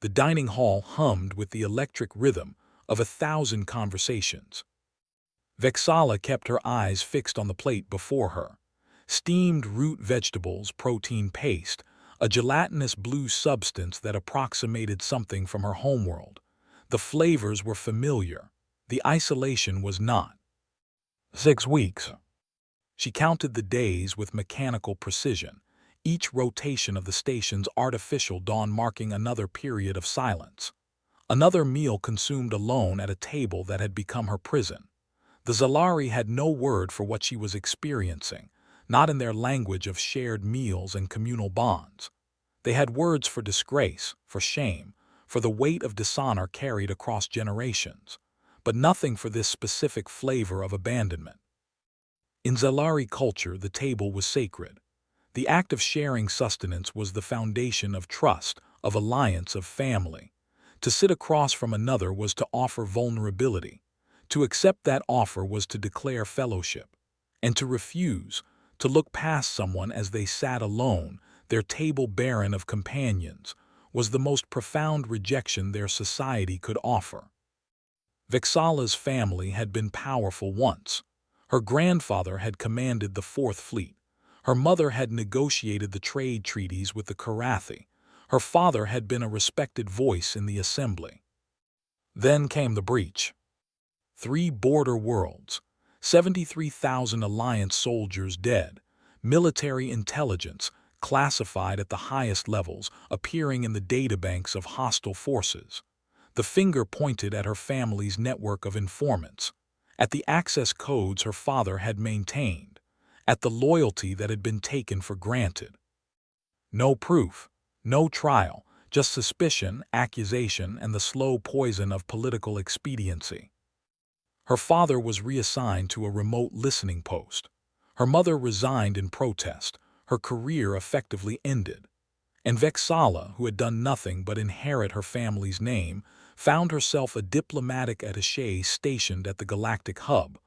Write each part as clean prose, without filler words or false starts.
The dining hall hummed with the electric rhythm of 1,000 conversations. Vexala kept her eyes fixed on the plate before her. Steamed root vegetables, protein paste, a gelatinous blue substance that approximated something from her homeworld. The flavors were familiar. The isolation was not. 6 weeks. She counted the days with mechanical precision, each rotation of the station's artificial dawn marking another period of silence. Another meal consumed alone at a table that had become her prison. The Zalari had no word for what she was experiencing, not in their language of shared meals and communal bonds. They had words for disgrace, for shame, for the weight of dishonor carried across generations, but nothing for this specific flavor of abandonment. In Zalari culture, the table was sacred. The act of sharing sustenance was the foundation of trust, of alliance, of family. To sit across from another was to offer vulnerability. To accept that offer was to declare fellowship. And to refuse, to look past someone as they sat alone, their table barren of companions, was the most profound rejection their society could offer. Vexala's family had been powerful once. Her grandfather had commanded the Fourth Fleet. Her mother had negotiated the trade treaties with the Karathi. Her father had been a respected voice in the assembly. Then came the breach. 3 border worlds, 73,000 Alliance soldiers dead, military intelligence, classified at the highest levels, appearing in the databanks of hostile forces. The finger pointed at her family's network of informants, at the access codes her father had maintained, at the loyalty that had been taken for granted. No proof, no trial, just suspicion, accusation, and the slow poison of political expediency. Her father was reassigned to a remote listening post. Her mother resigned in protest. Her career effectively ended. And Vexala, who had done nothing but inherit her family's name, found herself a diplomatic attaché stationed at the galactic hub,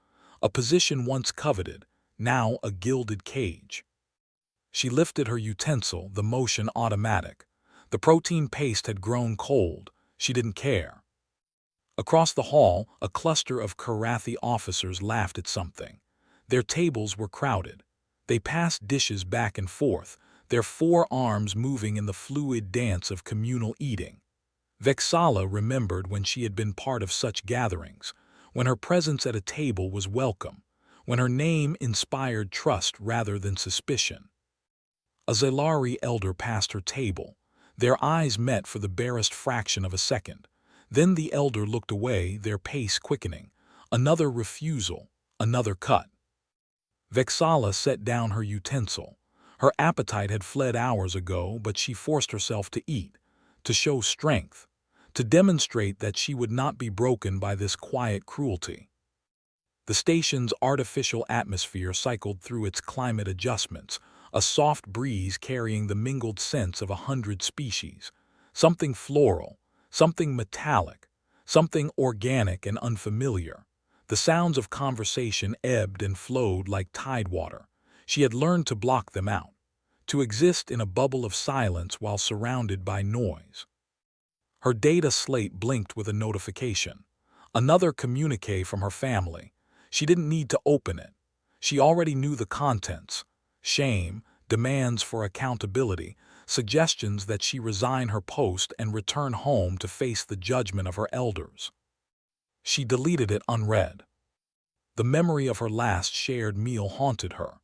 a position once coveted, now a gilded cage. She lifted her utensil, the motion automatic. The protein paste had grown cold. She didn't care. Across the hall, a cluster of Karathi officers laughed at something. Their tables were crowded. They passed dishes back and forth, their forearms moving in the fluid dance of communal eating. Vexala remembered when she had been part of such gatherings, when her presence at a table was welcome, when her name inspired trust rather than suspicion. A Zalari elder passed her table. Their eyes met for the barest fraction of a second. Then the elder looked away, their pace quickening. Another refusal, another cut. Vexala set down her utensil. Her appetite had fled hours ago, but she forced herself to eat, to show strength, to demonstrate that she would not be broken by this quiet cruelty. The station's artificial atmosphere cycled through its climate adjustments, a soft breeze carrying the mingled scents of 100 species, something floral, something metallic, something organic and unfamiliar. The sounds of conversation ebbed and flowed like tidewater. She had learned to block them out, to exist in a bubble of silence while surrounded by noise. Her data slate blinked with a notification. Another communique from her family. She didn't need to open it. She already knew the contents. Shame, demands for accountability, suggestions that she resign her post and return home to face the judgment of her elders. She deleted it unread. The memory of her last shared meal haunted her.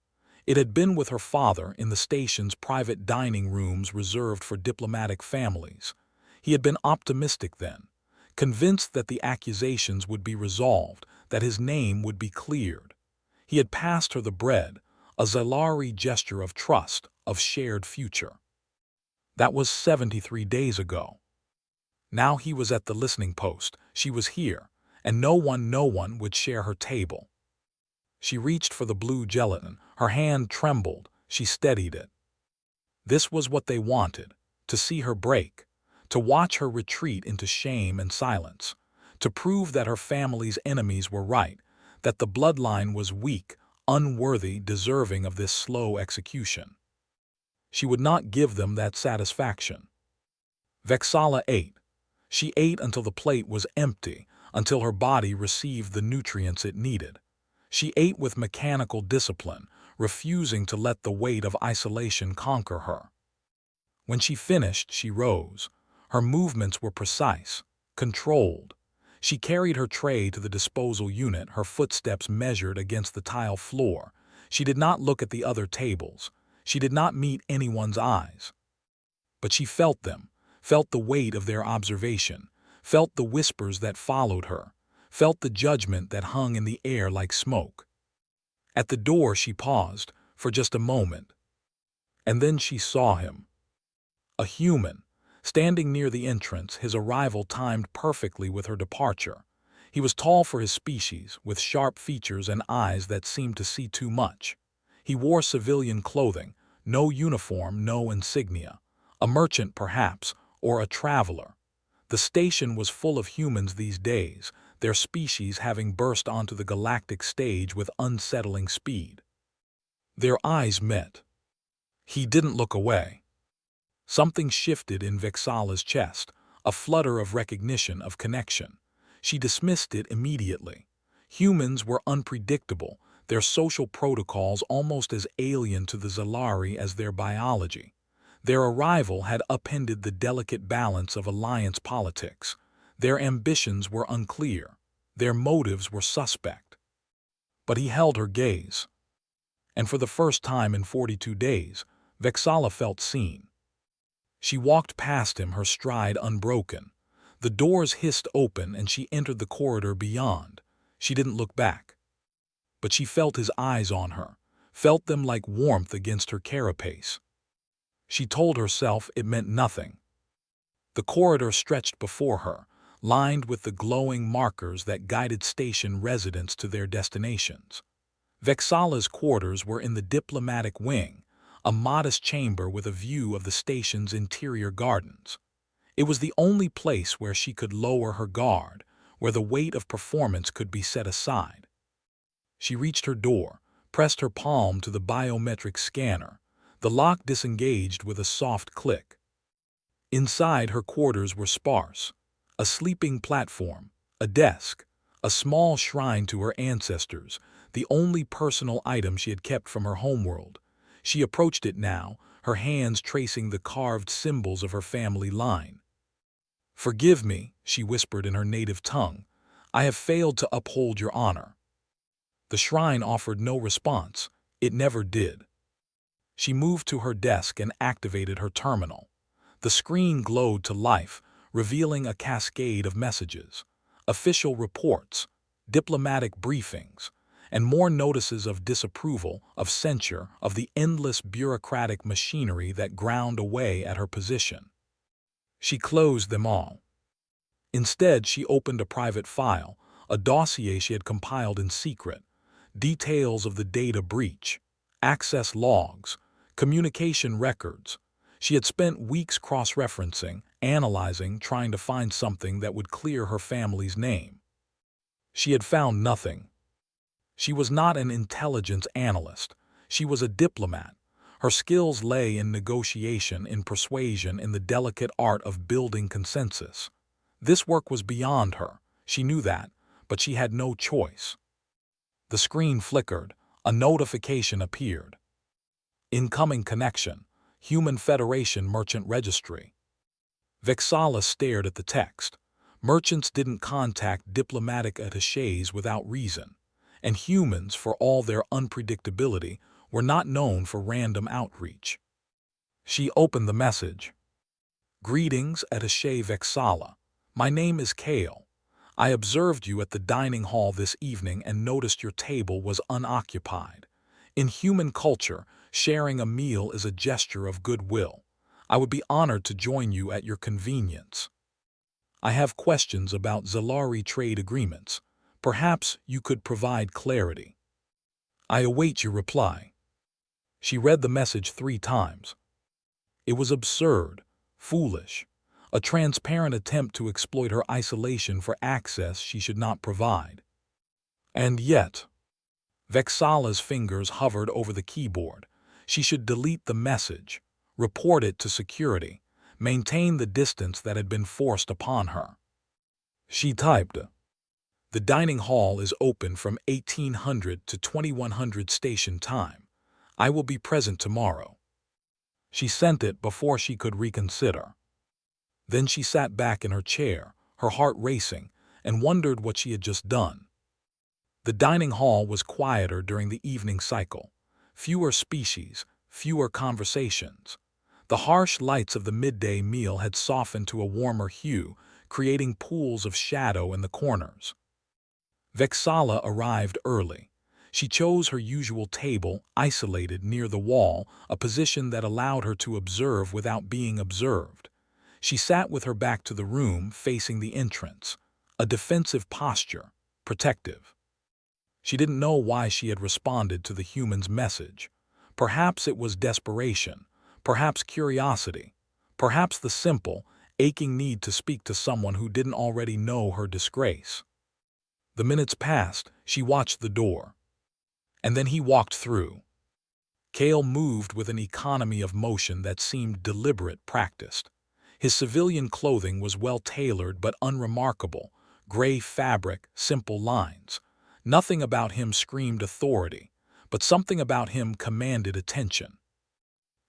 It had been with her father in the station's private dining rooms reserved for diplomatic families. He had been optimistic then, convinced that the accusations would be resolved, that his name would be cleared. He had passed her the bread, a Zalari gesture of trust, of shared future. That was 73 days ago. Now he was at the listening post. She was here, and no one would share her table. She reached for the blue gelatin. Her hand trembled. She steadied it. This was what they wanted, to see her break, to watch her retreat into shame and silence, to prove that her family's enemies were right, that the bloodline was weak, unworthy, deserving of this slow execution. She would not give them that satisfaction. Vexala ate, She ate until the plate was empty, until her body received the nutrients it needed. She ate with mechanical discipline, refusing to let the weight of isolation conquer her. When she finished, she rose. Her movements were precise, controlled. She carried her tray to the disposal unit, her footsteps measured against the tile floor. She did not look at the other tables. She did not meet anyone's eyes. But she felt them, felt the weight of their observation, felt the whispers that followed her, felt the judgment that hung in the air like smoke. At the door she paused, for just a moment. And then she saw him. A human, standing near the entrance, his arrival timed perfectly with her departure. He was tall for his species, with sharp features and eyes that seemed to see too much. He wore civilian clothing, no uniform, no insignia. A merchant, perhaps, or a traveler. The station was full of humans these days, their species having burst onto the galactic stage with unsettling speed. Their eyes met. He didn't look away. Something shifted in Vexala's chest, a flutter of recognition, of connection. She dismissed it immediately. Humans were unpredictable, their social protocols almost as alien to the Zalari as their biology. Their arrival had upended the delicate balance of alliance politics. Their ambitions were unclear. Their motives were suspect. But he held her gaze. And for the first time in 42 days, Vexala felt seen. She walked past him, her stride unbroken. The doors hissed open and she entered the corridor beyond. She didn't look back. But she felt his eyes on her, felt them like warmth against her carapace. She told herself it meant nothing. The corridor stretched before her, lined with the glowing markers that guided station residents to their destinations. Vexala's quarters were in the diplomatic wing, a modest chamber with a view of the station's interior gardens. It was the only place where she could lower her guard, where the weight of performance could be set aside. She reached her door, pressed her palm to the biometric scanner. The lock disengaged with a soft click. Inside, her quarters were sparse. A sleeping platform, a desk, a small shrine to her ancestors, the only personal item she had kept from her homeworld. She approached it now, her hands tracing the carved symbols of her family line. "Forgive me," she whispered in her native tongue. "I have failed to uphold your honor." The shrine offered no response. It never did. She moved to her desk and activated her terminal. The screen glowed to life, revealing a cascade of messages, official reports, diplomatic briefings, and more notices of disapproval, of censure, of the endless bureaucratic machinery that ground away at her position. She closed them all. Instead, she opened a private file, a dossier she had compiled in secret, details of the data breach, access logs, communication records. She had spent weeks cross-referencing, analyzing, trying to find something that would clear her family's name. She had found nothing. She was not an intelligence analyst. She was a diplomat. Her skills lay in negotiation, in persuasion, in the delicate art of building consensus. This work was beyond her. She knew that, but she had no choice. The screen flickered. A notification appeared. Incoming connection. Human Federation Merchant Registry. Vexala stared at the text. Merchants didn't contact diplomatic attachés without reason, and humans, for all their unpredictability, were not known for random outreach. She opened the message. "Greetings, Attaché Vexala. My name is Kale. I observed you at the dining hall this evening and noticed your table was unoccupied. In human culture, sharing a meal is a gesture of goodwill. I would be honored to join you at your convenience. I have questions about Zalari trade agreements. Perhaps you could provide clarity. I await your reply." She read the message 3 times. It was absurd, foolish, a transparent attempt to exploit her isolation for access she should not provide. And yet, Vexala's fingers hovered over the keyboard. She should delete the message, report it to security, maintain the distance that had been forced upon her. She typed, "The dining hall is open from 1800 to 2100 station time. I will be present tomorrow." She sent it before she could reconsider. Then she sat back in her chair, her heart racing, and wondered what she had just done. The dining hall was quieter during the evening cycle. Fewer species, fewer conversations. The harsh lights of the midday meal had softened to a warmer hue, creating pools of shadow in the corners. Vexala arrived early. She chose her usual table, isolated near the wall, a position that allowed her to observe without being observed. She sat with her back to the room, facing the entrance, a defensive posture, protective. She didn't know why she had responded to the human's message. Perhaps it was desperation, perhaps curiosity, perhaps the simple, aching need to speak to someone who didn't already know her disgrace. The minutes passed, she watched the door. And then he walked through. Kale moved with an economy of motion that seemed deliberate, practiced. His civilian clothing was well-tailored but unremarkable, gray fabric, simple lines. Nothing about him screamed authority, but something about him commanded attention.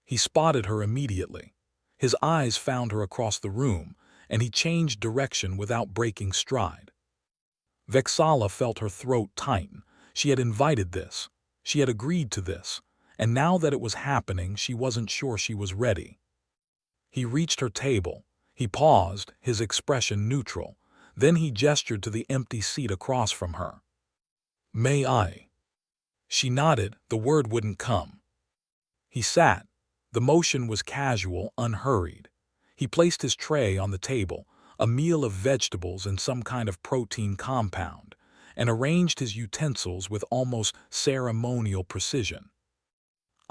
He spotted her immediately. His eyes found her across the room, and he changed direction without breaking stride. Vexala felt her throat tighten. She had invited this. She had agreed to this. And now that it was happening, she wasn't sure she was ready. He reached her table. He paused, his expression neutral. Then he gestured to the empty seat across from her. "May I?" She nodded. The word wouldn't come. He sat. The motion was casual, unhurried. He placed his tray on the table, a meal of vegetables and some kind of protein compound, and arranged his utensils with almost ceremonial precision.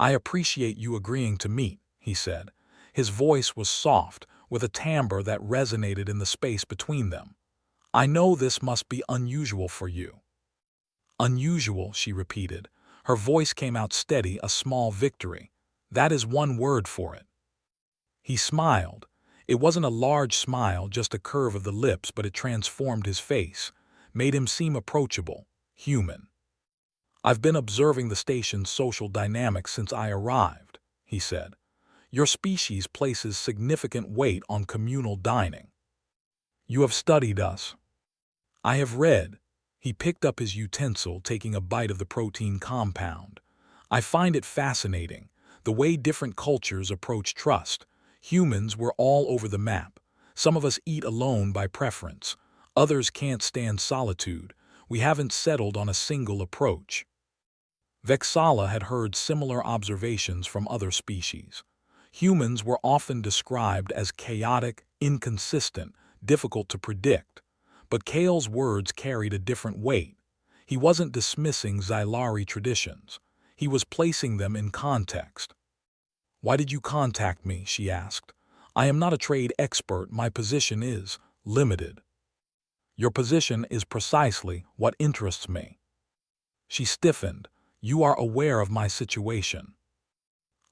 "I appreciate you agreeing to meet," he said. His voice was soft, with a timbre that resonated in the space between them. "I know this must be unusual for you." "Unusual," she repeated. Her voice came out steady, a small victory. "That is one word for it." He smiled. It wasn't a large smile, just a curve of the lips, but it transformed his face, made him seem approachable, human. "I've been observing the station's social dynamics since I arrived," he said. "Your species places significant weight on communal dining. You have studied us." "I have read." He picked up his utensil, taking a bite of the protein compound. "I find it fascinating, the way different cultures approach trust. Humans were all over the map. Some of us eat alone by preference. Others can't stand solitude. We haven't settled on a single approach." Vexala had heard similar observations from other species. Humans were often described as chaotic, inconsistent, difficult to predict. But Kale's words carried a different weight. He wasn't dismissing Xylari traditions. He was placing them in context. "Why did you contact me?" she asked. "I am not a trade expert. My position is limited." "Your position is precisely what interests me." She stiffened. "You are aware of my situation."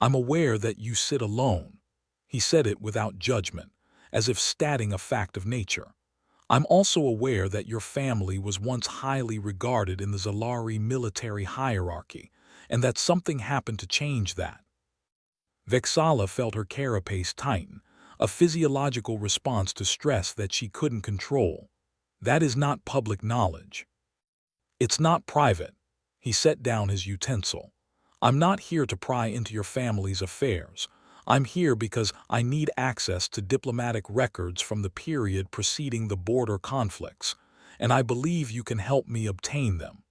"I'm aware that you sit alone." He said it without judgment, as if stating a fact of nature. "I'm also aware that your family was once highly regarded in the Xylari military hierarchy, and that something happened to change that." Vexala felt her carapace tighten, a physiological response to stress that she couldn't control. "That is not public knowledge." "It's not private." He set down his utensil. "I'm not here to pry into your family's affairs. I'm here because I need access to diplomatic records from the period preceding the border conflicts, and I believe you can help me obtain them."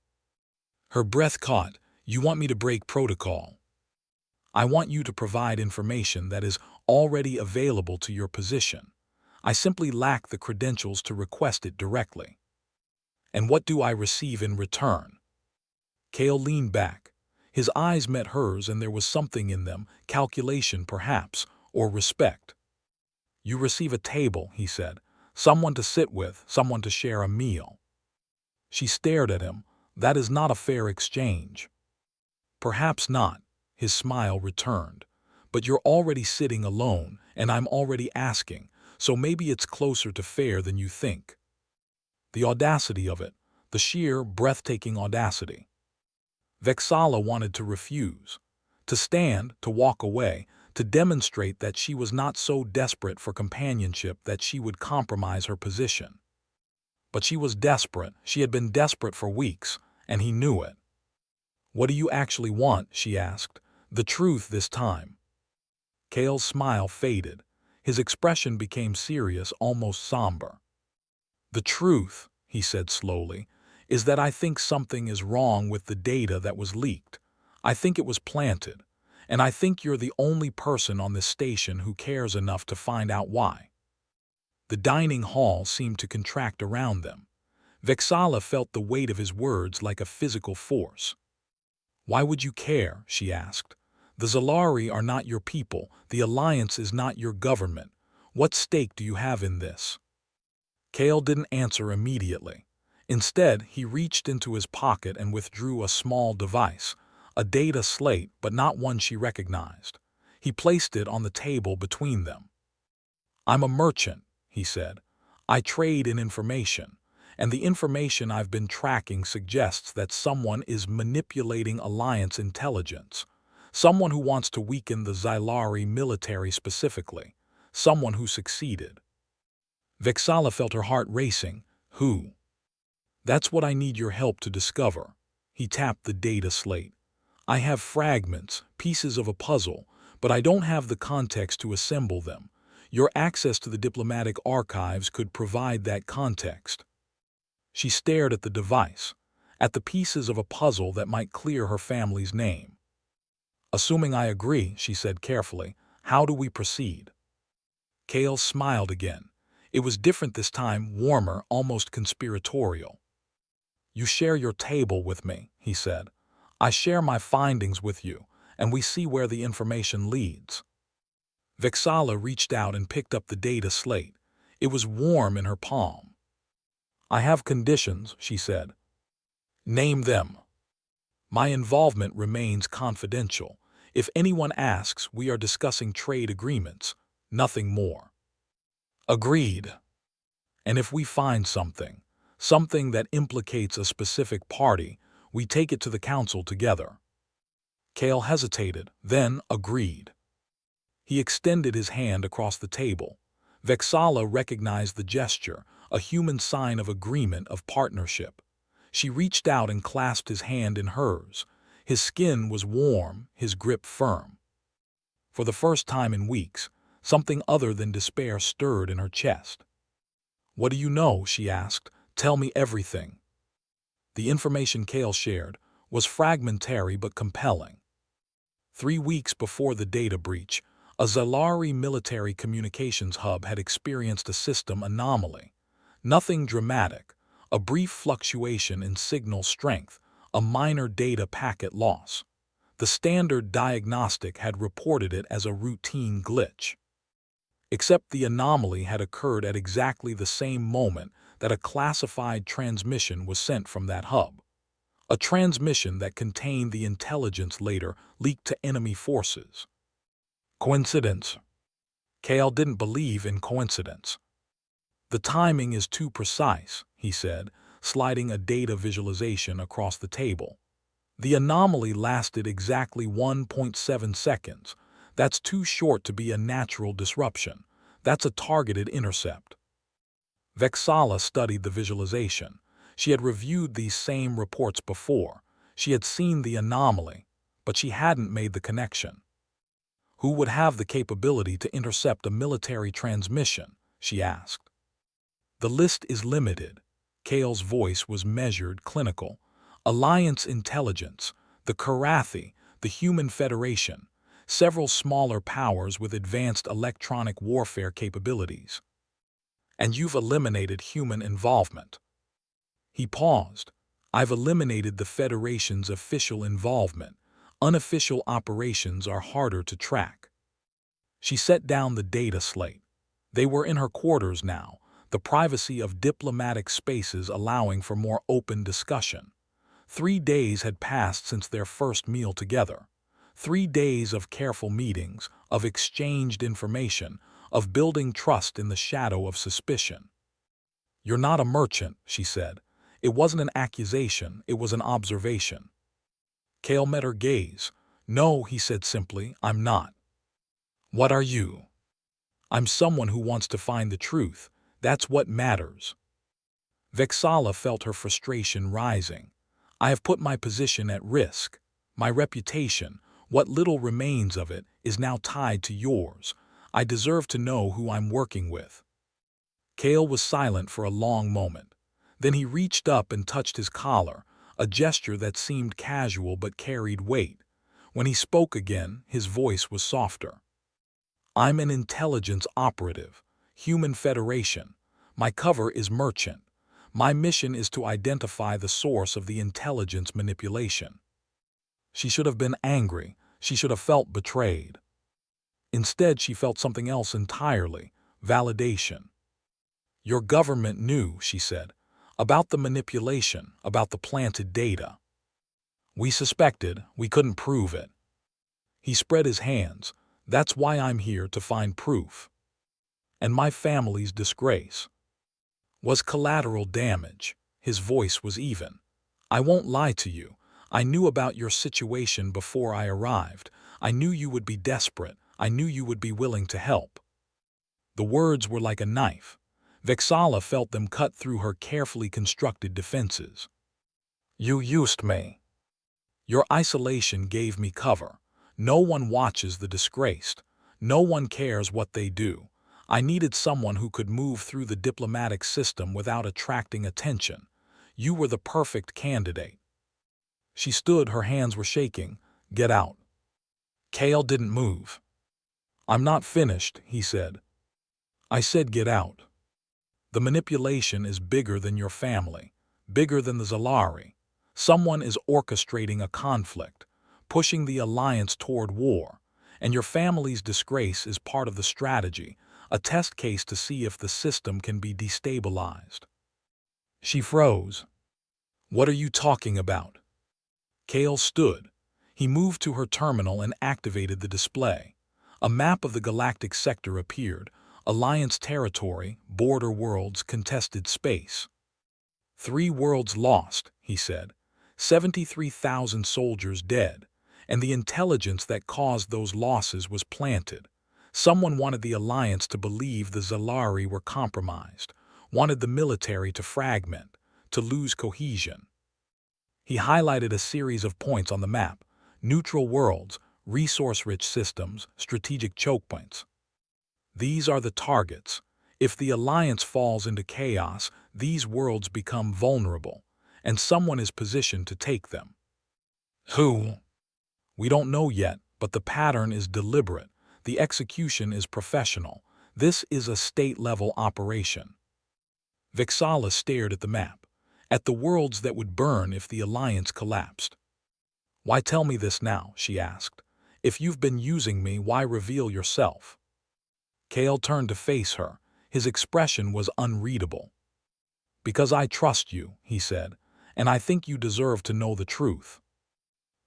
Her breath caught. "You want me to break protocol?" "I want you to provide information that is already available to your position. I simply lack the credentials to request it directly." "And what do I receive in return?" Kale leaned back. His eyes met hers, and there was something in them, calculation perhaps, or respect. "You receive a table," he said. "Someone to sit with, someone to share a meal." She stared at him. "That is not a fair exchange." "Perhaps not." His smile returned. But you're already sitting alone, and I'm already asking, so maybe it's closer to fair than you think. The audacity of it, the sheer, breathtaking audacity. Vexala wanted to refuse, to stand, to walk away, to demonstrate that she was not so desperate for companionship that she would compromise her position. But she was desperate. She had been desperate for weeks, and he knew it. "What do you actually want?" she asked. "The truth this time." Kale's smile faded. His expression became serious, almost somber. "The truth," he said slowly, "is that I think something is wrong with the data that was leaked. I think it was planted, and I think you're the only person on this station who cares enough to find out why." The dining hall seemed to contract around them. Vexala felt the weight of his words like a physical force. "Why would you care?" she asked. "The Zalari are not your people. The Alliance is not your government. What stake do you have in this?" Kale didn't answer immediately. Instead, he reached into his pocket and withdrew a small device, a data slate, but not one she recognized. He placed it on the table between them. "I'm a merchant," he said. "I trade in information, and the information I've been tracking suggests that someone is manipulating Alliance intelligence, someone who wants to weaken the Xylari military specifically, someone who succeeded." Vexala felt her heart racing. "Who?" "That's what I need your help to discover." He tapped the data slate. "I have fragments, pieces of a puzzle, but I don't have the context to assemble them. Your access to the diplomatic archives could provide that context." She stared at the device, at the pieces of a puzzle that might clear her family's name. "Assuming I agree," she said carefully, "how do we proceed?" Kale smiled again. It was different this time, warmer, almost conspiratorial. "You share your table with me," he said. "I share my findings with you, and we see where the information leads." Vexala reached out and picked up the data slate. It was warm in her palm. "I have conditions," she said. "Name them." "My involvement remains confidential. If anyone asks, we are discussing trade agreements, nothing more." "Agreed. And if we find something that implicates a specific party, we take it to the council together." Kale hesitated, then agreed. He extended his hand across the table. Vexala recognized the gesture, a human sign of agreement, of partnership. She reached out and clasped his hand in hers. His skin was warm, his grip firm. For the first time in weeks, something other than despair stirred in her chest. "What do you know?" she asked. "Tell me everything." The information Kale shared was fragmentary but compelling. 3 weeks before the data breach, a Zalari military communications hub had experienced a system anomaly. Nothing dramatic, a brief fluctuation in signal strength, a minor data packet loss. The standard diagnostic had reported it as a routine glitch. Except the anomaly had occurred at exactly the same moment that a classified transmission was sent from that hub. A transmission that contained the intelligence later leaked to enemy forces. Coincidence? Kale didn't believe in coincidence. "The timing is too precise," he said, sliding a data visualization across the table. "The anomaly lasted exactly 1.7 seconds. That's too short to be a natural disruption. That's a targeted intercept." Vexala studied the visualization. She had reviewed these same reports before. She had seen the anomaly, but she hadn't made the connection. "Who would have the capability to intercept a military transmission?" she asked. "The list is limited." Kale's voice was measured, clinical. "Alliance intelligence, the Karathi, the Human Federation, several smaller powers with advanced electronic warfare capabilities. And you've eliminated human involvement." He paused. "I've eliminated the Federation's official involvement. Unofficial operations are harder to track." She set down the data slate. They were in her quarters now, the privacy of diplomatic spaces allowing for more open discussion. 3 days had passed since their first meal together. 3 days of careful meetings, of exchanged information, of building trust in the shadow of suspicion. "You're not a merchant," she said. It wasn't an accusation, it was an observation. Cale met her gaze. "No," he said simply, "I'm not." "What are you?" "I'm someone who wants to find the truth. That's what matters." Vexala felt her frustration rising. "I have put my position at risk. My reputation, what little remains of it, is now tied to yours. I deserve to know who I'm working with." Cale was silent for a long moment. Then he reached up and touched his collar, a gesture that seemed casual but carried weight. When he spoke again, his voice was softer. "I'm an intelligence operative, Human Federation. My cover is merchant. My mission is to identify the source of the intelligence manipulation." She should have been angry. She should have felt betrayed. Instead, she felt something else entirely: validation. "Your government knew," she said, "about the manipulation, about the planted data." "We suspected, we couldn't prove it." He spread his hands. "That's why I'm here, to find proof. And my family's disgrace was collateral damage." His voice was even. "I won't lie to you. I knew about your situation before I arrived. I knew you would be desperate. I knew you would be willing to help." The words were like a knife. Vexala felt them cut through her carefully constructed defenses. "You used me. Your isolation gave me cover. No one watches the disgraced. No one cares what they do. I needed someone who could move through the diplomatic system without attracting attention. You were the perfect candidate." She stood, her hands were shaking. "Get out." Cale didn't move. "I'm not finished," he said. "I said get out. The manipulation is bigger than your family, bigger than the Zalari. Someone is orchestrating a conflict, pushing the Alliance toward war, and your family's disgrace is part of the strategy, a test case to see if the system can be destabilized." She froze. "What are you talking about?" Cale stood. He moved to her terminal and activated the display. A map of the galactic sector appeared: Alliance territory, border worlds, contested space. 3 worlds lost," he said. 73,000 soldiers dead. And the intelligence that caused those losses was planted. Someone wanted the Alliance to believe the Zalari were compromised, wanted the military to fragment, to lose cohesion. He highlighted a series of points on the map: neutral worlds, resource-rich systems, strategic choke points. These are the targets. If the Alliance falls into chaos, these worlds become vulnerable, and someone is positioned to take them. Who? We don't know yet, but the pattern is deliberate. The execution is professional. This is a state-level operation. Vexala stared at the map, at the worlds that would burn if the Alliance collapsed. "Why tell me this now?" she asked. "If you've been using me, why reveal yourself?" Cale turned to face her. His expression was unreadable. "Because I trust you," he said, "and I think you deserve to know the truth."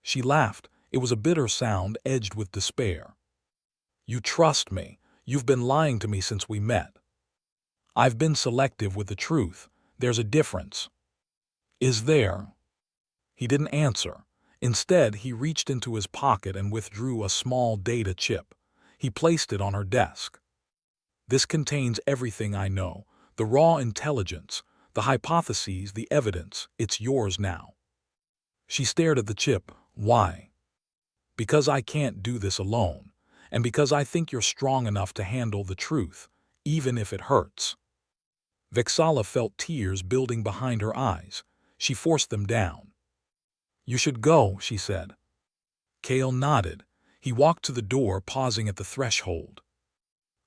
She laughed. It was a bitter sound edged with despair. "You trust me. You've been lying to me since we met." "I've been selective with the truth. There's a difference." "Is there?" He didn't answer. Instead, he reached into his pocket and withdrew a small data chip. He placed it on her desk. "This contains everything I know, the raw intelligence, the hypotheses, the evidence. It's yours now." She stared at the chip. "Why?" "Because I can't do this alone, and because I think you're strong enough to handle the truth, even if it hurts." Vexala felt tears building behind her eyes. She forced them down. "You should go," she said. Cale nodded. He walked to the door, pausing at the threshold.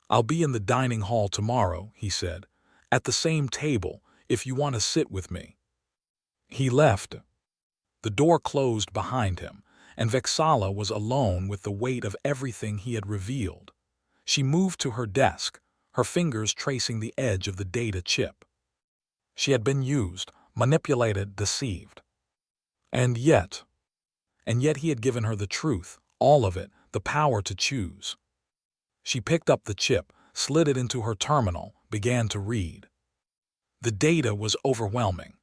"I'll be in the dining hall tomorrow," he said. "At the same table, if you want to sit with me." He left. The door closed behind him, and Vexala was alone with the weight of everything he had revealed. She moved to her desk, her fingers tracing the edge of the data chip. She had been used, manipulated, deceived. And yet he had given her the truth, All of it, the power to choose. She picked up the chip, slid it into her terminal, began to read. The data was overwhelming.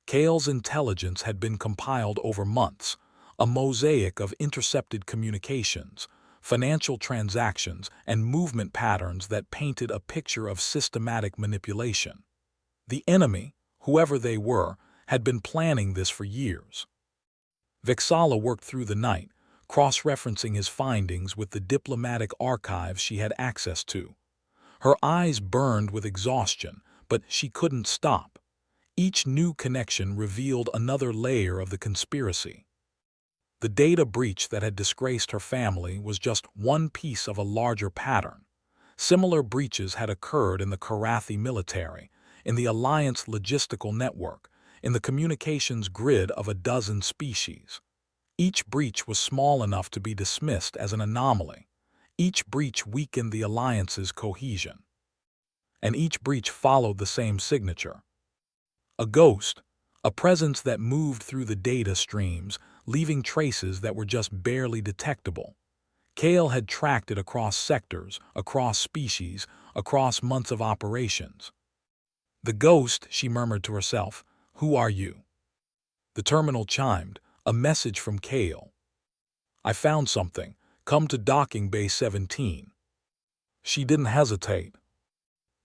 Kale's intelligence had been compiled over months, a mosaic of intercepted communications, financial transactions, and movement patterns that painted a picture of systematic manipulation. The enemy, whoever they were, had been planning this for years. Vexala worked through the night, cross-referencing his findings with the diplomatic archives she had access to. Her eyes burned with exhaustion, but she couldn't stop. Each new connection revealed another layer of the conspiracy. The data breach that had disgraced her family was just one piece of a larger pattern. Similar breaches had occurred in the Karathi military, in the Alliance logistical network, in the communications grid of a dozen species. Each breach was small enough to be dismissed as an anomaly. Each breach weakened the Alliance's cohesion. And each breach followed the same signature. A ghost, a presence that moved through the data streams, leaving traces that were just barely detectable. Kale had tracked it across sectors, across species, across months of operations. "The ghost," she murmured to herself, "who are you?" The terminal chimed, a message from Kale. "I found something. Come to docking bay 17. She didn't hesitate.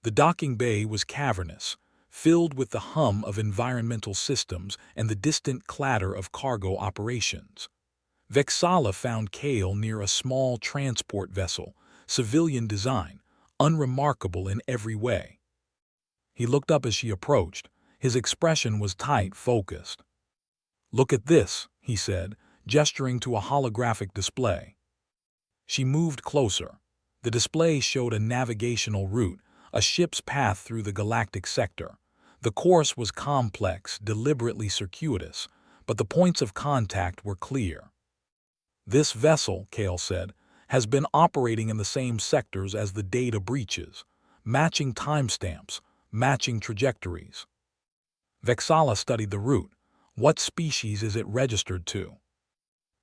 The docking bay was cavernous, filled with the hum of environmental systems and the distant clatter of cargo operations. Vexala found Kale near a small transport vessel, civilian design, unremarkable in every way. He looked up as she approached. His expression was tight, focused. "Look at this," he said, gesturing to a holographic display. She moved closer. The display showed a navigational route, a ship's path through the galactic sector. The course was complex, deliberately circuitous, but the points of contact were clear. "This vessel," Kale said, "has been operating in the same sectors as the data breaches, matching timestamps, matching trajectories." Vexala studied the route. "What species is it registered to?"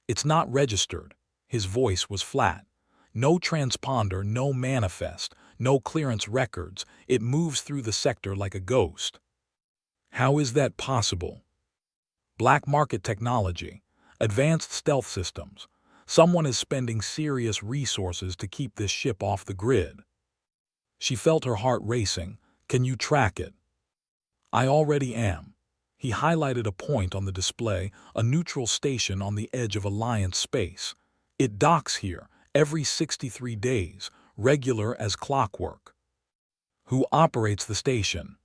"It's not registered." His voice was flat. "No transponder, no manifest, no clearance records. It moves through the sector like a ghost." "How is that possible?" "Black market technology, advanced stealth systems. Someone is spending serious resources to keep this ship off the grid." She felt her heart racing. "Can you track it?" "I already am." He highlighted a point on the display, a neutral station on the edge of Alliance space. "It docks here every 63 days, regular as clockwork." "Who operates the station?"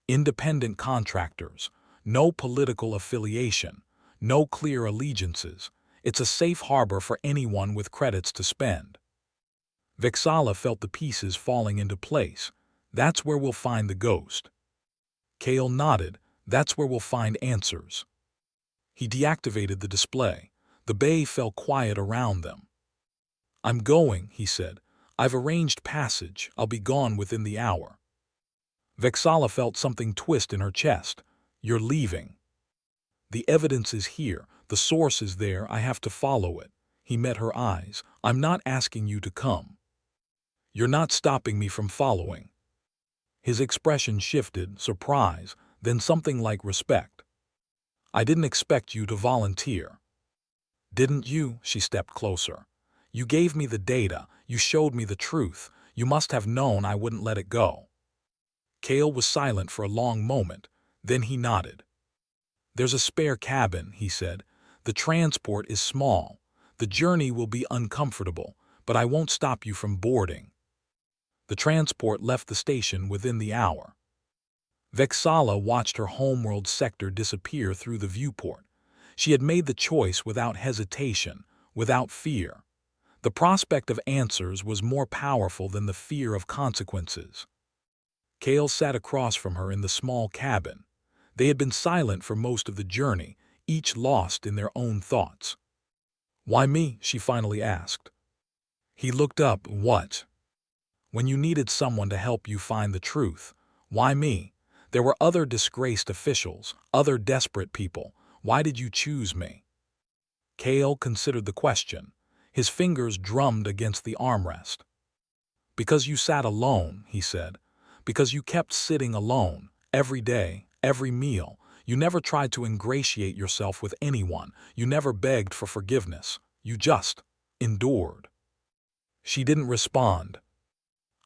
"Independent contractors. No political affiliation. No clear allegiances. It's a safe harbor for anyone with credits to spend." Vexala felt the pieces falling into place. "That's where we'll find the ghost." Kale nodded. "That's where we'll find answers." He deactivated the display. The bay fell quiet around them. "I'm going," he said. "I've arranged passage. I'll be gone within the hour." Vexala felt something twist in her chest. "You're leaving." "The evidence is here. The source is there. I have to follow it." He met her eyes. "I'm not asking you to come." "You're not stopping me from following." His expression shifted, surprise, then something like respect. "I didn't expect you to volunteer." "Didn't you?" She stepped closer. "You gave me the data. You showed me the truth. You must have known I wouldn't let it go." Kale was silent for a long moment. Then he nodded. "There's a spare cabin," he said. "The transport is small. The journey will be uncomfortable, but I won't stop you from boarding." The transport left the station within the hour. Vexala watched her homeworld sector disappear through the viewport. She had made the choice without hesitation, without fear. The prospect of answers was more powerful than the fear of consequences. Kale sat across from her in the small cabin. They had been silent for most of the journey, each lost in their own thoughts. "Why me?" she finally asked. He looked up. "What?" "When you needed someone to help you find the truth. Why me? There were other disgraced officials, other desperate people. Why did you choose me?" Kale considered the question. His fingers drummed against the armrest. "Because you sat alone," he said. "Because you kept sitting alone, every day, every meal. You never tried to ingratiate yourself with anyone. You never begged for forgiveness. You just endured." She didn't respond.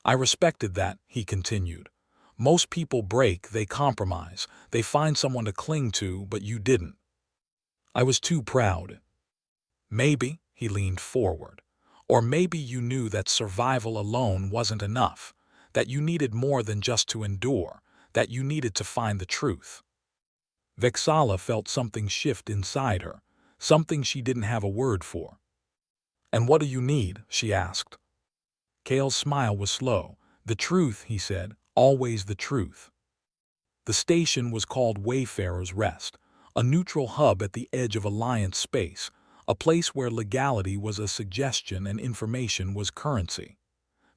"I respected that," he continued. "Most people break, they compromise, they find someone to cling to, but you didn't. I was too proud." "Maybe," he leaned forward, "or maybe you knew that survival alone wasn't enough, that you needed more than just to endure, that you needed to find the truth." Vexala felt something shift inside her, something she didn't have a word for. "And what do you need?" she asked. Kale's smile was slow. "The truth," he said, "always the truth." The station was called Wayfarer's Rest, a neutral hub at the edge of Alliance space, a place where legality was a suggestion and information was currency.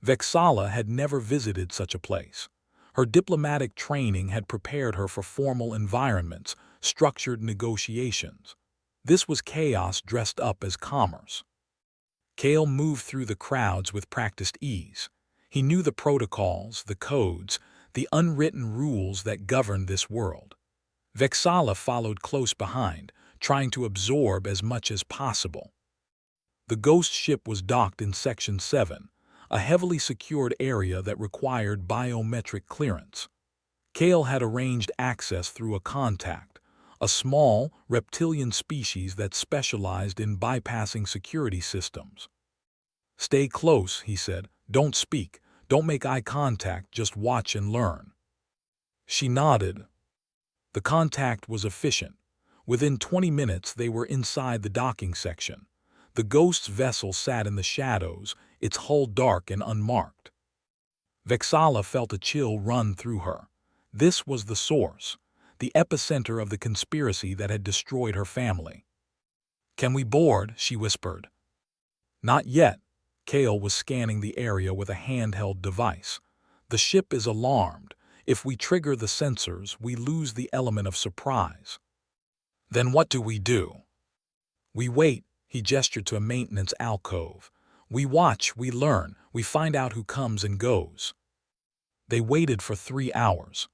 Vexala had never visited such a place. Her diplomatic training had prepared her for formal environments, structured negotiations. This was chaos dressed up as commerce. Kale moved through the crowds with practiced ease. He knew the protocols, the codes, the unwritten rules that governed this world. Vexala followed close behind, trying to absorb as much as possible. The ghost ship was docked in Section 7, a heavily secured area that required biometric clearance. Kale had arranged access through a contact, a small, reptilian species that specialized in bypassing security systems. "Stay close," he said. "Don't speak. Don't make eye contact. Just watch and learn." She nodded. The contact was efficient. Within 20 minutes they were inside the docking section. The ghost's vessel sat in the shadows, its hull dark and unmarked. Vexala felt a chill run through her. This was the source, the epicenter of the conspiracy that had destroyed her family. "Can we board?" she whispered. "Not yet." Kale was scanning the area with a handheld device. "The ship is alarmed. If we trigger the sensors, we lose the element of surprise." "Then what do we do?" "We wait," he gestured to a maintenance alcove. "We watch, we learn, we find out who comes and goes." They waited for 3 hours.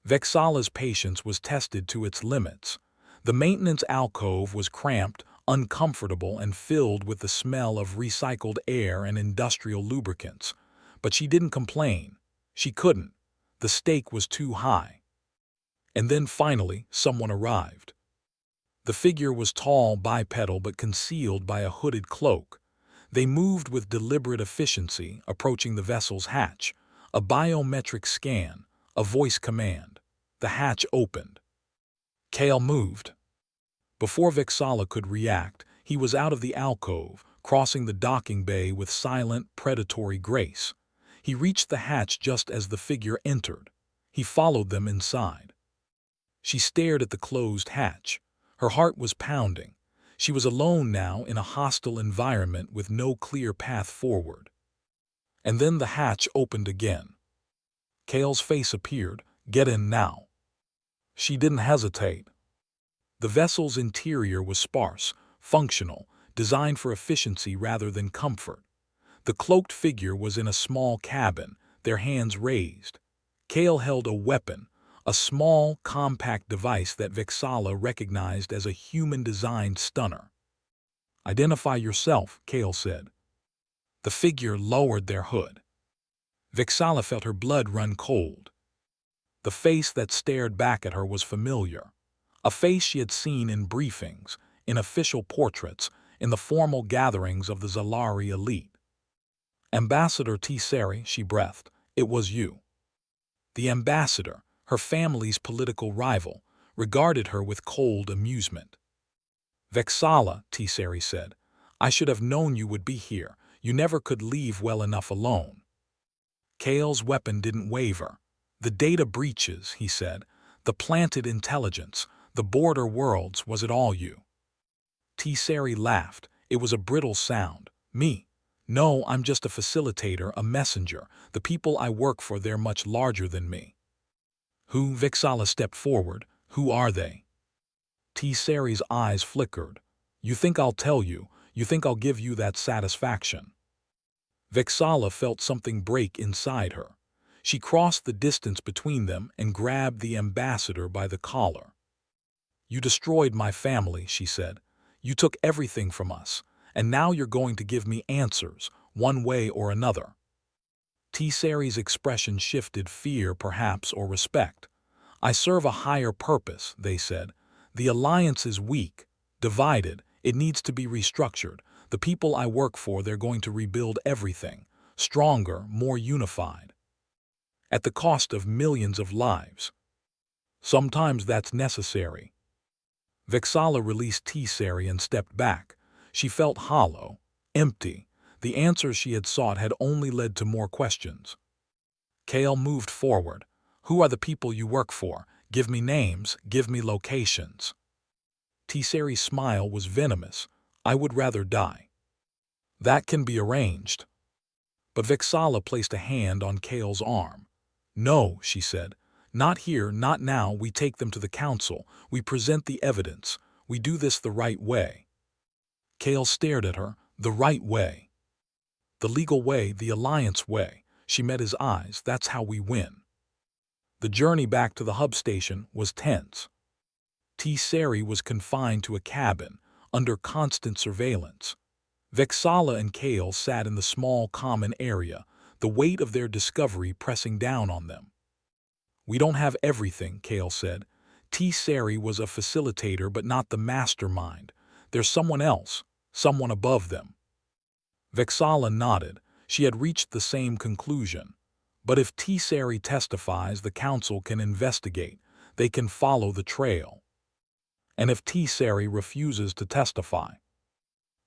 Vexala's patience was tested to its limits. The maintenance alcove was cramped, uncomfortable, and filled with the smell of recycled air and industrial lubricants. But she didn't complain. She couldn't. The stake was too high. And then finally, someone arrived. The figure was tall, bipedal, but concealed by a hooded cloak. They moved with deliberate efficiency, approaching the vessel's hatch. A biometric scan, a voice command. The hatch opened. Kale moved. Before Vexala could react, he was out of the alcove, crossing the docking bay with silent, predatory grace. He reached the hatch just as the figure entered. He followed them inside. She stared at the closed hatch. Her heart was pounding. She was alone now in a hostile environment with no clear path forward. And then the hatch opened again. Kale's face appeared. "Get in now." She didn't hesitate. The vessel's interior was sparse, functional, designed for efficiency rather than comfort. The cloaked figure was in a small cabin, their hands raised. Kale held a weapon, a small, compact device that Vexala recognized as a human-designed stunner. "Identify yourself," Kale said. The figure lowered their hood. Vexala felt her blood run cold. The face that stared back at her was familiar. A face she had seen in briefings, in official portraits, in the formal gatherings of the Zalari elite. "Ambassador Tsari," she breathed, "it was you." The ambassador, her family's political rival, regarded her with cold amusement. "Vexala," Tsari said, "I should have known you would be here. You never could leave well enough alone." Kale's weapon didn't waver. "The data breaches," he said, "the planted intelligence, the border worlds, was it all you?" Tsari laughed. It was a brittle sound. "Me? No, I'm just a facilitator, a messenger. The people I work for, they're much larger than me." "Who?" Vexala stepped forward. "Who are they?" Tsari's eyes flickered. You think I'll tell you, you think I'll give you that satisfaction. Vexala felt something break inside her. She crossed the distance between them and grabbed the ambassador by the collar. You destroyed my family, she said. You took everything from us, and now you're going to give me answers, one way or another. Tsari's expression shifted, fear perhaps or respect. I serve a higher purpose, they said. The alliance is weak, divided, it needs to be restructured. The people I work for, they're going to rebuild everything, stronger, more unified. At the cost of millions of lives. Sometimes that's necessary. Vexala released Tsari and stepped back. She felt hollow, empty. The answers she had sought had only led to more questions. Kale moved forward. Who are the people you work for? Give me names, give me locations. Tsari's smile was venomous. I would rather die. That can be arranged. But Vexala placed a hand on Kale's arm. No, she said. Not here, not now. We take them to the council. We present the evidence. We do this the right way. Kale stared at her. The right way. The legal way, the alliance way. She met his eyes. That's how we win. The journey back to the hub station was tense. Tsari was confined to a cabin, under constant surveillance. Vexala and Kale sat in the small common area, the weight of their discovery pressing down on them. We don't have everything, Kale said. Tsari was a facilitator but not the mastermind. There's someone else, someone above them. Vexala nodded. She had reached the same conclusion. But if Tsari testifies, the council can investigate. They can follow the trail. And if Tsari refuses to testify,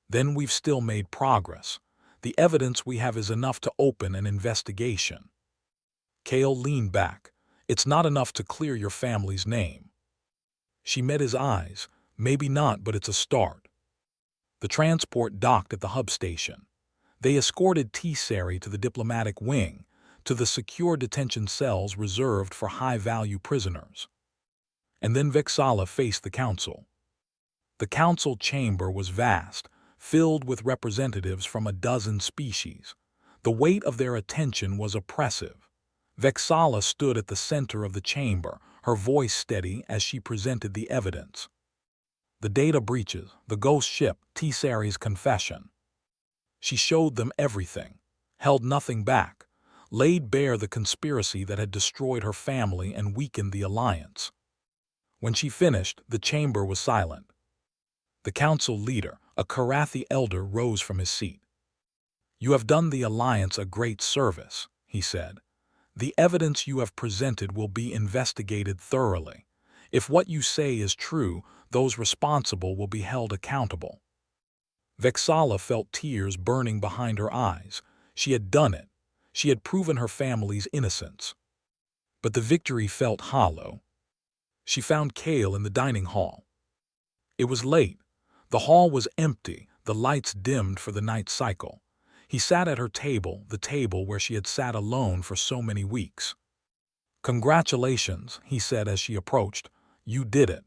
then we've still made progress. The evidence we have is enough to open an investigation. Kale leaned back. It's not enough to clear your family's name. She met his eyes. Maybe not, but it's a start. The transport docked at the hub station. They escorted Tsari to the diplomatic wing, to the secure detention cells reserved for high-value prisoners. And then Vexala faced the council. The council chamber was vast, filled with representatives from a dozen species. The weight of their attention was oppressive. Vexala stood at the center of the chamber, her voice steady as she presented the evidence. The data breaches, the ghost ship, Tsari's confession. She showed them everything, held nothing back, laid bare the conspiracy that had destroyed her family and weakened the alliance. When she finished, the chamber was silent. The council leader, a Karathi elder, rose from his seat. You have done the alliance a great service, he said. The evidence you have presented will be investigated thoroughly. If what you say is true, those responsible will be held accountable. Vexala felt tears burning behind her eyes. She had done it. She had proven her family's innocence. But the victory felt hollow. She found Kale in the dining hall. It was late. The hall was empty, the lights dimmed for the night cycle. He sat at her table, the table where she had sat alone for so many weeks. Congratulations, he said as she approached. You did it.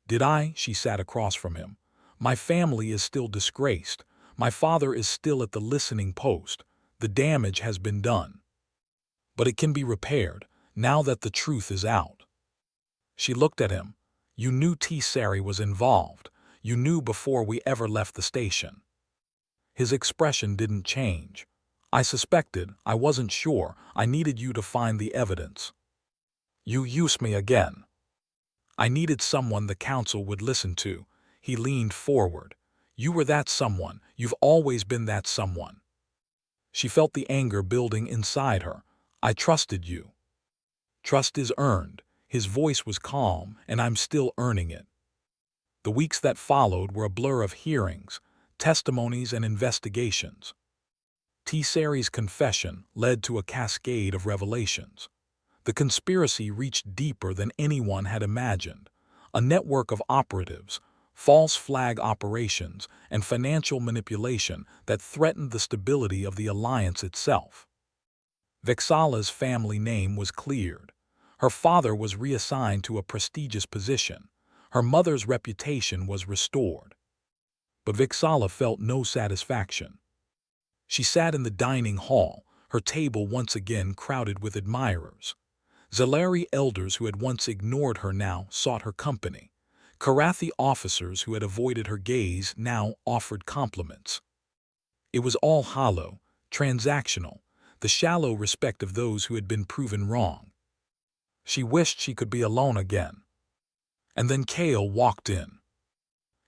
Did I? She sat across from him. My family is still disgraced. My father is still at the listening post. The damage has been done. But it can be repaired, now that the truth is out. She looked at him. You knew Tsari was involved. You knew before we ever left the station. His expression didn't change. I suspected, I wasn't sure, I needed you to find the evidence. You used me again. I needed someone the council would listen to. He leaned forward. You were that someone, you've always been that someone. She felt the anger building inside her. I trusted you. Trust is earned. His voice was calm, and I'm still earning it. The weeks that followed were a blur of hearings, testimonies and investigations. Tsari's confession led to a cascade of revelations. The conspiracy reached deeper than anyone had imagined. A network of operatives, false flag operations, and financial manipulation that threatened the stability of the alliance itself. Vexala's family name was cleared. Her father was reassigned to a prestigious position. Her mother's reputation was restored. But Vixala felt no satisfaction. She sat in the dining hall, her table once again crowded with admirers. Zalari elders who had once ignored her now sought her company. Karathi officers who had avoided her gaze now offered compliments. It was all hollow, transactional, the shallow respect of those who had been proven wrong. She wished she could be alone again. And then Kale walked in.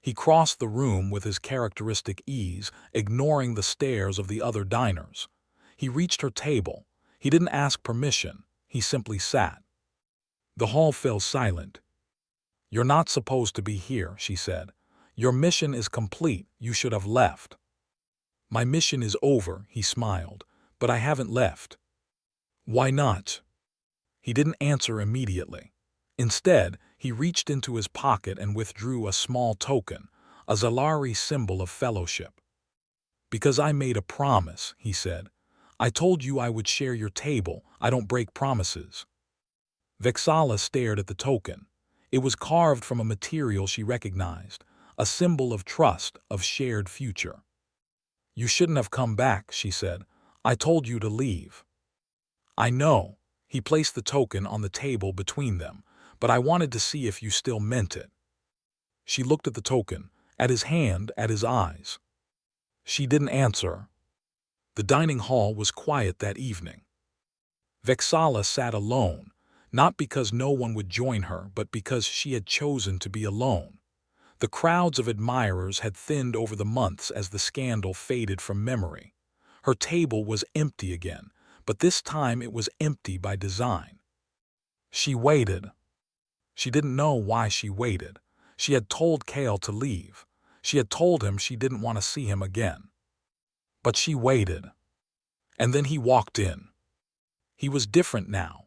He crossed the room with his characteristic ease, ignoring the stares of the other diners. He reached her table. He didn't ask permission. He simply sat. The hall fell silent. "You're not supposed to be here," she said. "Your mission is complete. You should have left." "My mission is over," he smiled, "but I haven't left." "Why not?" He didn't answer immediately. Instead, he reached into his pocket and withdrew a small token, a Zalari symbol of fellowship. "Because I made a promise," he said. "I told you I would share your table. I don't break promises." Vexala stared at the token. It was carved from a material she recognized, a symbol of trust, of shared future. "You shouldn't have come back," she said. "I told you to leave." "I know." He placed the token on the table between them, "but I wanted to see if you still meant it." She looked at the token, at his hand, at his eyes. She didn't answer. The dining hall was quiet that evening. Vexala sat alone, not because no one would join her, but because she had chosen to be alone. The crowds of admirers had thinned over the months as the scandal faded from memory. Her table was empty again, but this time it was empty by design. She waited. She didn't know why she waited. She had told Kale to leave. She had told him she didn't want to see him again. But she waited. And then he walked in. He was different now.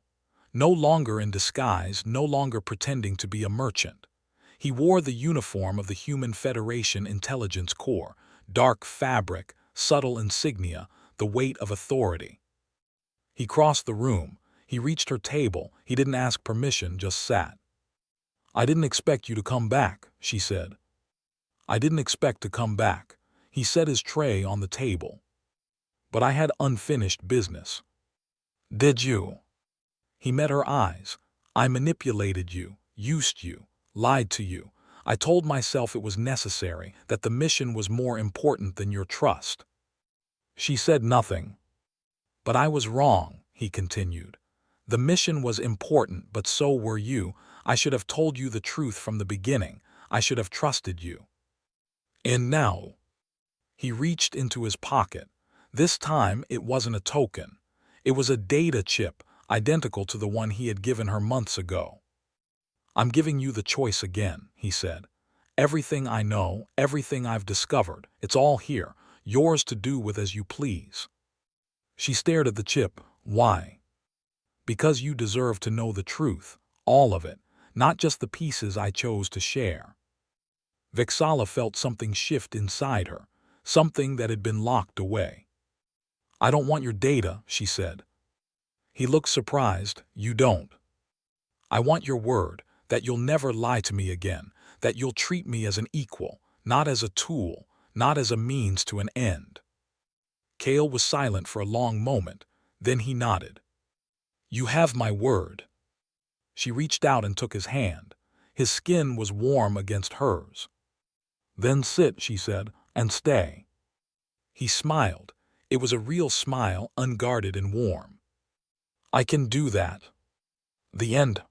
No longer in disguise, no longer pretending to be a merchant. He wore the uniform of the Human Federation Intelligence Corps, dark fabric, subtle insignia, the weight of authority. He crossed the room. He reached her table. He didn't ask permission, just sat. "I didn't expect you to come back," she said. "I didn't expect to come back." He set his tray on the table. "But I had unfinished business." "Did you?" He met her eyes. "I manipulated you, used you, lied to you. I told myself it was necessary, that the mission was more important than your trust." She said nothing. "But I was wrong," he continued. "The mission was important, but so were you. I should have told you the truth from the beginning. I should have trusted you." And now, he reached into his pocket. This time it wasn't a token. It was a data chip, identical to the one he had given her months ago. "I'm giving you the choice again," he said. "Everything I know, everything I've discovered, it's all here, yours to do with as you please." She stared at the chip. "Why?" "Because you deserve to know the truth, all of it, not just the pieces I chose to share." Vexala felt something shift inside her, something that had been locked away. "I don't want your data," she said. He looked surprised. "You don't?" "I want your word, that you'll never lie to me again, that you'll treat me as an equal, not as a tool, not as a means to an end." Kale was silent for a long moment, then he nodded. "You have my word." She reached out and took his hand. His skin was warm against hers. "Then sit," she said, "and stay." He smiled. It was a real smile, unguarded and warm. "I can do that." The end.